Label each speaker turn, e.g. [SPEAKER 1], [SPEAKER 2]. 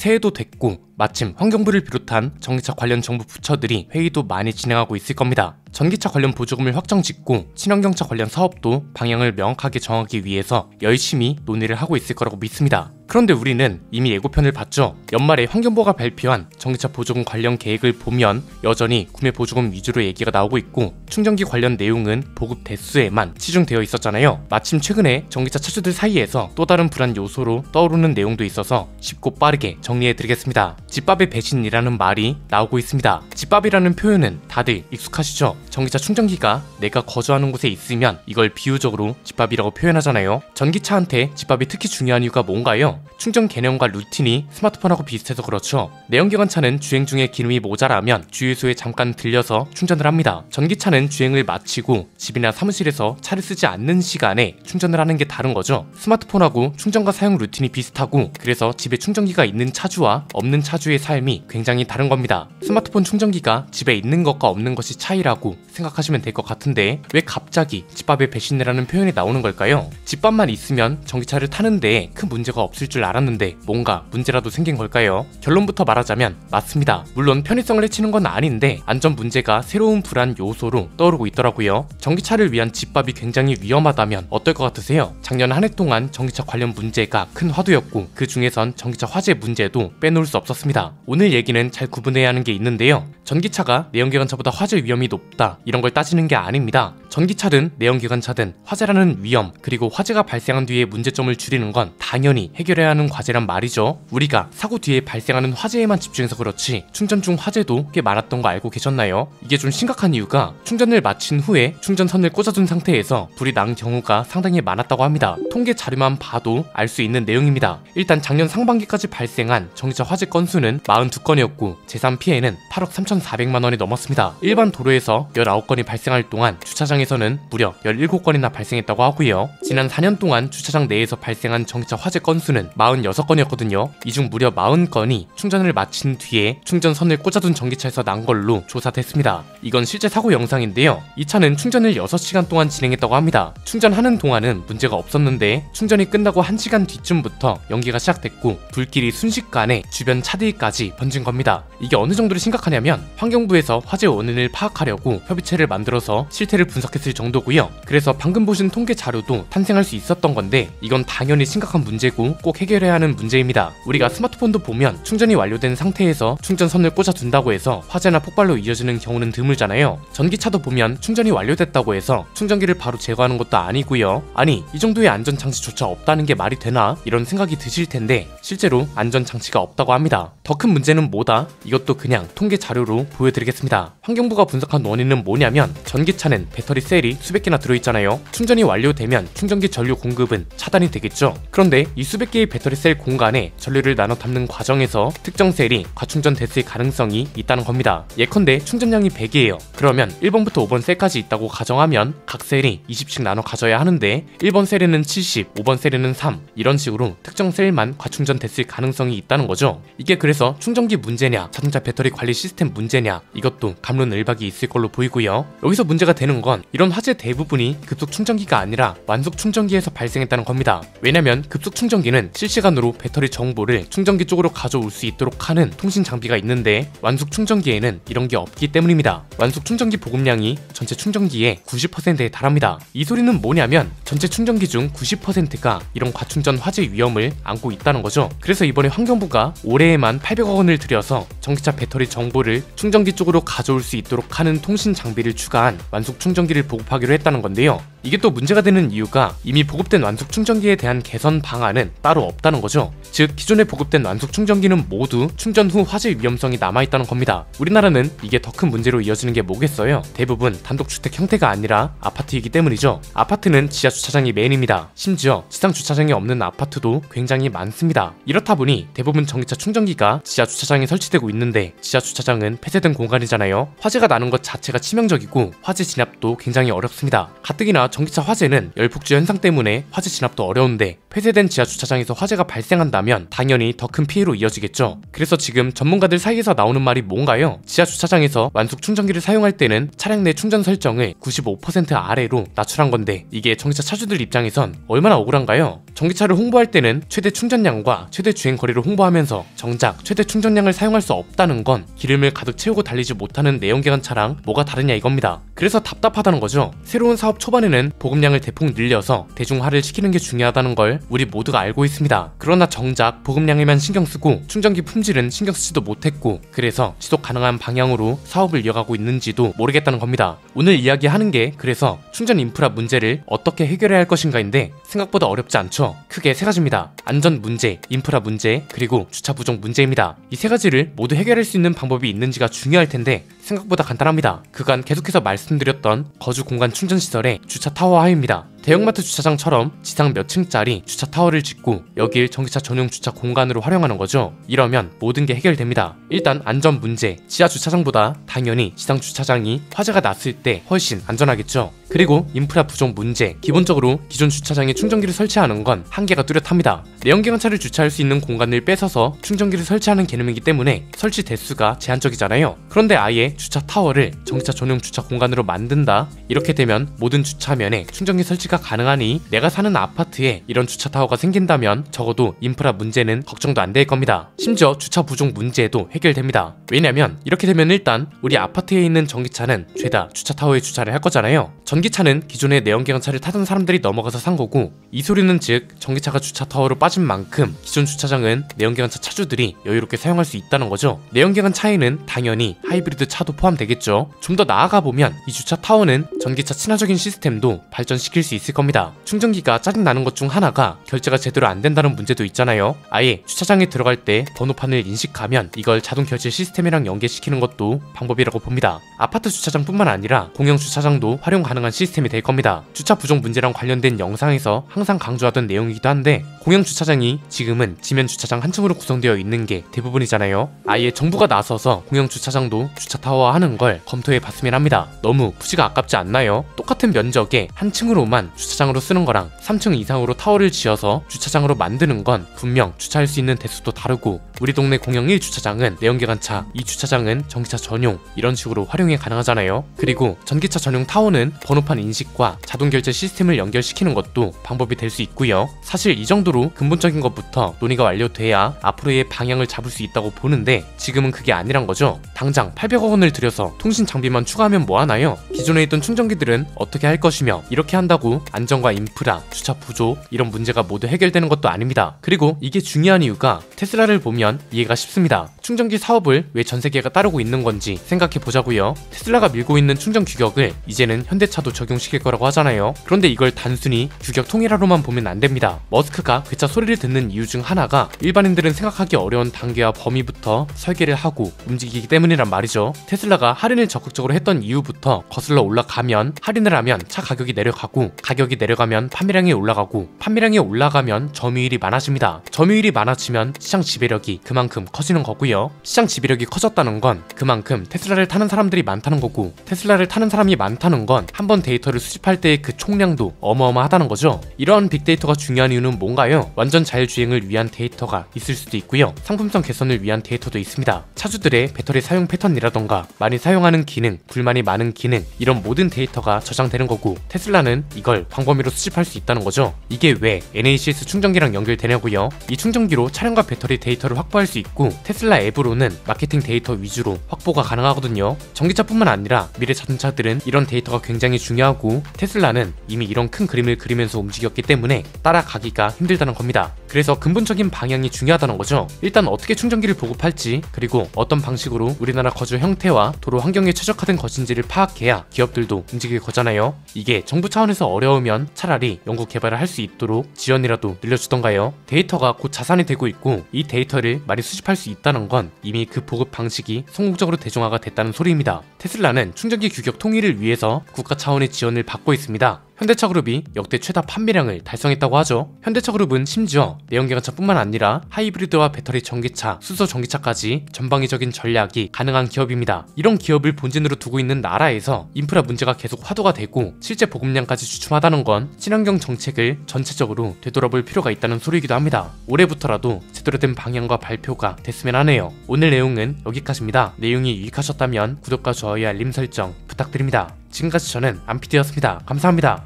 [SPEAKER 1] 새해도 됐고 마침 환경부를 비롯한 전기차 관련 정부 부처들이 회의도 많이 진행하고 있을 겁니다. 전기차 관련 보조금을 확정 짓고 친환경차 관련 사업도 방향을 명확하게 정하기 위해서 열심히 논의를 하고 있을 거라고 믿습니다. 그런데 우리는 이미 예고편을 봤죠. 연말에 환경부가 발표한 전기차 보조금 관련 계획을 보면 여전히 구매 보조금 위주로 얘기가 나오고 있고 충전기 관련 내용은 보급 대수에만 치중되어 있었잖아요. 마침 최근에 전기차 차주들 사이에서 또 다른 불안 요소로 떠오르는 내용도 있어서 쉽고 빠르게 정리해드리겠습니다. 집밥의 배신이라는 말이 나오고 있습니다. 집밥이라는 표현은 다들 익숙하시죠? 전기차 충전기가 내가 거주하는 곳에 있으면 이걸 비유적으로 집밥이라고 표현하잖아요. 전기차한테 집밥이 특히 중요한 이유가 뭔가요? 충전 개념과 루틴이 스마트폰하고 비슷해서 그렇죠. 내연기관차는 주행 중에 기름이 모자라면 주유소에 잠깐 들려서 충전을 합니다. 전기차는 주행을 마치고 집이나 사무실에서 차를 쓰지 않는 시간에 충전을 하는 게 다른 거죠. 스마트폰하고 충전과 사용 루틴이 비슷하고 그래서 집에 충전기가 있는 차주와 없는 차주의 삶이 굉장히 다른 겁니다. 스마트폰 충전기가 집에 있는 것과 없는 것이 차이라고 생각하시면 될 것 같은데 왜 갑자기 집밥의 배신이라는 표현이 나오는 걸까요? 집밥만 있으면 전기차를 타는데 큰 문제가 없을 줄 알았는데 뭔가 문제라도 생긴 걸까요? 결론부터 말하자면 맞습니다. 물론 편의성을 해치는 건 아닌데 안전 문제가 새로운 불안 요소로 떠오르고 있더라고요. 전기차를 위한 집밥이 굉장히 위험하다면 어떨 것 같으세요? 작년 한 해 동안 전기차 관련 문제가 큰 화두였고 그 중에선 전기차 화재 문제도 빼놓을 수 없었습니다. 오늘 얘기는 잘 구분해야 하는 게 있는데요. 전기차가 내연기관차보다 화재 위험이 높다 이런 걸 따지는 게 아닙니다. 전기차든 내연기관차든 화재라는 위험 그리고 화재가 발생한 뒤에 문제점을 줄이는 건 당연히 해결해야 하는 과제란 말이죠. 우리가 사고 뒤에 발생하는 화재에만 집중해서 그렇지 충전 중 화재도 꽤 많았던 거 알고 계셨나요? 이게 좀 심각한 이유가 충전을 마친 후에 충전선을 꽂아둔 상태에서 불이 난 경우가 상당히 많았다고 합니다. 통계 자료만 봐도 알 수 있는 내용입니다. 일단 작년 상반기까지 발생한 전기차 화재 건수는 42건이었고 재산 피해는 8억 3,400만 원이 넘었습니다. 일반 도로에서 19건이 발생할 동안 주차장에서는 무려 17건이나 발생했다고 하고요. 지난 4년 동안 주차장 내에서 발생한 전기차 화재 건수는 46건이었거든요. 이 중 무려 40건이 충전을 마친 뒤에 충전선을 꽂아둔 전기차에서 난 걸로 조사됐습니다. 이건 실제 사고 영상인데요. 이 차는 충전을 6시간 동안 진행했다고 합니다. 충전하는 동안은 문제가 없었는데 충전이 끝나고 1시간 뒤쯤부터 연기가 시작됐고 불길이 순식간에 주변 차들까지 번진 겁니다. 이게 어느 정도로 심각하냐면 환경부에서 화재 원인을 파악하려고 협의체를 만들어서 실태를 분석했을 정도고요. 그래서 방금 보신 통계 자료도 탄생할 수 있었던 건데 이건 당연히 심각한 문제고 꼭 해결해야 하는 문제입니다. 우리가 스마트폰도 보면 충전이 완료된 상태에서 충전선을 꽂아둔다고 해서 화재나 폭발로 이어지는 경우는 드물잖아요. 전기차도 보면 충전이 완료됐다고 해서 충전기를 바로 제거하는 것도 아니고요. 아니 이 정도의 안전장치조차 없다는 게 말이 되나? 이런 생각이 드실 텐데 실제로 안전장치가 없다고 합니다. 더 큰 문제는 뭐다? 이것도 그냥 통계 자료로 보여드리겠습니다. 환경부가 분석한 원인은 뭐냐면 전기차는 배터리 셀이 수백 개나 들어있잖아요. 충전이 완료되면 충전기 전류 공급은 차단이 되겠죠. 그런데 이 수백 개의 배터리 셀 공간에 전류를 나눠 담는 과정에서 특정 셀이 과충전됐을 가능성이 있다는 겁니다. 예컨대 충전량이 100이에요. 그러면 1번부터 5번 셀까지 있다고 가정하면 각 셀이 20씩 나눠 가져야 하는데 1번 셀에는 70, 5번 셀에는 3 이런 식으로 특정 셀만 과충전됐을 가능성이 있다는 거죠. 이게 그래서 충전기 문제냐 자동차 배터리 관리 시스템 문제냐 이것도 갑론을박이 있을 걸로 보이고요. 여기서 문제가 되는 건 이런 화재 대부분이 급속 충전기가 아니라 완속 충전기에서 발생했다는 겁니다. 왜냐면 급속 충전기는 실시간으로 배터리 정보를 충전기 쪽으로 가져올 수 있도록 하는 통신 장비가 있는데 완속 충전기에는 이런 게 없기 때문입니다. 완속 충전기 보급량이 전체 충전기의 90%에 달합니다. 이 소리는 뭐냐면 전체 충전기 중 90%가 이런 과충전 화재 위험을 안고 있다는 거죠. 그래서 이번에 환경부가 올해에만 800억 원을 들여서 전기차 배터리 정보를 충전기 쪽으로 가져올 수 있도록 하는 통신 장비를 추가한 완속 충전기를 보급하기로 했다는 건데요. 이게 또 문제가 되는 이유가 이미 보급된 완속 충전기에 대한 개선 방안은 따로 없다는 거죠. 즉 기존에 보급된 완속 충전기는 모두 충전 후 화재 위험성이 남아있다는 겁니다. 우리나라는 이게 더 큰 문제로 이어지는 게 뭐겠어요? 대부분 단독주택 형태가 아니라 아파트이기 때문이죠. 아파트는 지하 주차장이 메인입니다. 심지어 지상 주차장이 없는 아파트도 굉장히 많습니다. 이렇다 보니 대부분 전기차 충전기가 지하 주차장에 설치되고 있는데 지하 주차장은 폐쇄된 공간이잖아요. 화재가 나는 것 자체가 치명적이고 화재 진압도 굉장히 어렵습니다. 가뜩이나 전기차 화재는 열폭주 현상 때문에 화재 진압도 어려운데 폐쇄된 지하 주차장에서 화재가 발생한다면 당연히 더 큰 피해로 이어지겠죠. 그래서 지금 전문가들 사이에서 나오는 말이 뭔가요? 지하 주차장에서 완속 충전기를 사용할 때는 차량 내 충전 설정을 95% 아래로 낮추란 건데 이게 전기차 차주들 입장에선 얼마나 억울한가요? 전기차를 홍보할 때는 최대 충전량과 최대 주행 거리를 홍보하면서 정작 최대 충전량을 사용할 수 없다는 건 기름을 가득 채우고 달리지 못하는 내연기관 차랑 뭐가 다르냐 이겁니다. 그래서 답답하다는 거죠. 새로운 사업 초반에는 보급량을 대폭 늘려서 대중화를 시키는 게 중요하다는 걸 우리 모두가 알고 있습니다. 그러나 정작 보급량에만 신경 쓰고 충전기 품질은 신경 쓰지도 못했고 그래서 지속 가능한 방향으로 사업을 이어가고 있는지도 모르겠다는 겁니다. 오늘 이야기하는 게 그래서 충전 인프라 문제를 어떻게 해결해야 할 것인가인데 생각보다 어렵지 않죠. 크게 세 가지입니다. 안전 문제, 인프라 문제, 그리고 주차 부족 문제입니다. 이 세 가지를 모두 해결할 수 있는 방법이 있는지가 중요할 텐데 생각보다 간단합니다. 그간 계속해서 말씀드렸던 거주 공간 충전시설의 주차 타워화입니다. 대형마트 주차장처럼 지상 몇 층짜리 주차 타워를 짓고 여길 전기차 전용 주차 공간으로 활용하는 거죠. 이러면 모든 게 해결됩니다. 일단 안전 문제, 지하 주차장보다 당연히 지상 주차장이 화재가 났을 때 훨씬 안전하겠죠. 그리고 인프라 부족 문제, 기본적으로 기존 주차장에 충전기를 설치하는 건 한계가 뚜렷합니다. 내연기관차를 주차할 수 있는 공간을 뺏어서 충전기를 설치하는 개념이기 때문에 설치 대수가 제한적이잖아요. 그런데 아예 주차 타워를 전기차 전용 주차 공간으로 만든다? 이렇게 되면 모든 주차면에 충전기 설치가 가능하니 내가 사는 아파트에 이런 주차 타워가 생긴다면 적어도 인프라 문제는 걱정도 안 될 겁니다. 심지어 주차 부족 문제도 해결됩니다. 왜냐면 이렇게 되면 일단 우리 아파트에 있는 전기차는 죄다 주차 타워에 주차를 할 거잖아요. 전기차는 기존의 내연기관차를 타던 사람들이 넘어가서 산 거고 이 소리는 즉 전기차가 주차 타워로 빠진 만큼 기존 주차장은 내연기관차 차주들이 여유롭게 사용할 수 있다는 거죠. 내연기관차에는 당연히 하이브리드 차도 포함되겠죠. 좀 더 나아가 보면 이 주차 타워는 전기차 친화적인 시스템도 발전시킬 수 있을 겁니다. 충전기가 짜증나는 것 중 하나가 결제가 제대로 안 된다는 문제도 있잖아요. 아예 주차장에 들어갈 때 번호판을 인식하면 이걸 자동 결제 시스템이랑 연계시키는 것도 방법이라고 봅니다. 아파트 주차장뿐만 아니라 공영 주차장도 활용 가능한 시스템이 될 겁니다. 주차 부족 문제랑 관련된 영상에서 항상 강조하던 내용이기도 한데 공영 주차장이 지금은 지면 주차장 한 층으로 구성되어 있는 게 대부분이잖아요. 아예 정부가 나서서 공영 주차장도 주차 타워화 하는 걸 검토해 봤으면 합니다. 너무 부지가 아깝지 않나요? 똑같은 면적에 한 층으로만 주차장으로 쓰는 거랑 3층 이상으로 타워를 지어서 주차장으로 만드는 건 분명 주차할 수 있는 대수도 다르고 우리 동네 공영 1주차장은 내연기관차, 2주차장은 전기차 전용 이런 식으로 활용이 가능하잖아요. 그리고 전기차 전용 타워는 번호판 인식과 자동 결제 시스템을 연결시키는 것도 방법이 될 수 있고요. 사실 이 정도로 근본적인 것부터 논의가 완료돼야 앞으로의 방향을 잡을 수 있다고 보는데 지금은 그게 아니란 거죠. 당장 800억 원을 들여서 통신 장비만 추가하면 뭐하나요? 기존에 있던 충전기들은 어떻게 할 것이며 이렇게 한다고 안전과 인프라, 주차 부족 이런 문제가 모두 해결되는 것도 아닙니다. 그리고 이게 중요한 이유가 테슬라를 보면 이해가 쉽습니다. 충전기 사업을 왜 전세계가 따르고 있는 건지 생각해 보자고요. 테슬라가 밀고 있는 충전 규격을 이제는 현대차도 적용시킬 거라고 하잖아요. 그런데 이걸 단순히 규격 통일화로만 보면 안 됩니다. 머스크가 그 차 소리를 듣는 이유 중 하나가 일반인들은 생각하기 어려운 단계와 범위부터 설계를 하고 움직이기 때문이란 말이죠. 테슬라가 할인을 적극적으로 했던 이유부터 거슬러 올라가면 할인을 하면 차 가격이 내려가고 가격이 내려가면 판매량이 올라가고 판매량이 올라가면 점유율이 많아집니다. 점유율이 많아지면 시장 지배력이 그만큼 커지는 거고요. 시장 지배력이 커졌다는 건 그만큼 테슬라를 타는 사람들이 많다는 거고 테슬라를 타는 사람이 많다는 건 한 번 데이터를 수집할 때의 그 총량도 어마어마하다는 거죠. 이러한 빅데이터가 중요한 이유는 뭔가요? 완전 자율주행을 위한 데이터가 있을 수도 있고요. 상품성 개선을 위한 데이터도 있습니다. 차주들의 배터리 사용 패턴이라던가 많이 사용하는 기능, 불만이 많은 기능 이런 모든 데이터가 저장되는 거고 테슬라는 이걸 광범위로 수집할 수 있다는 거죠. 이게 왜 NACS 충전기랑 연결되냐고요? 이 충전기로 차량과 배터리 데이터를 확보할 수 있고 테슬라 앱으로는 마케팅 데이터 위주로 확보가 가능하거든요. 전기차뿐만 아니라 미래 자동차들은 이런 데이터가 굉장히 중요하고 테슬라는 이미 이런 큰 그림을 그리면서 움직였기 때문에 따라가기가 힘들다는 겁니다. 그래서 근본적인 방향이 중요하다는 거죠. 일단 어떻게 충전기를 보급할지 그리고 어떤 방식으로 우리나라 거주 형태와 도로 환경에 최적화된 것인지를 파악해야 기업들도 움직일 거잖아요. 이게 정부 차원에서 어려우면 차라리 연구 개발을 할 수 있도록 지원이라도 늘려주던가요. 데이터가 곧 자산이 되고 있고 이 데이터를 많이 수집할 수 있다는 건 이미 그 보급 방식이 성공적으로 대중화가 됐다는 소리입니다. 테슬라는 충전기 규격 통일을 위해서 국가 차원의 지원을 받고 있습니다. 현대차그룹이 역대 최다 판매량을 달성했다고 하죠. 현대차그룹은 심지어 내연기관차뿐만 아니라 하이브리드와 배터리 전기차, 수소 전기차까지 전방위적인 전략이 가능한 기업입니다. 이런 기업을 본진으로 두고 있는 나라에서 인프라 문제가 계속 화두가 되고 실제 보급량까지 주춤하다는 건 친환경 정책을 전체적으로 되돌아볼 필요가 있다는 소리이기도 합니다. 올해부터라도 제대로 된 방향과 발표가 됐으면 하네요. 오늘 내용은 여기까지입니다. 내용이 유익하셨다면 구독과 좋아요, 알림 설정 부탁드립니다. 지금까지 저는 안피디였습니다. 감사합니다.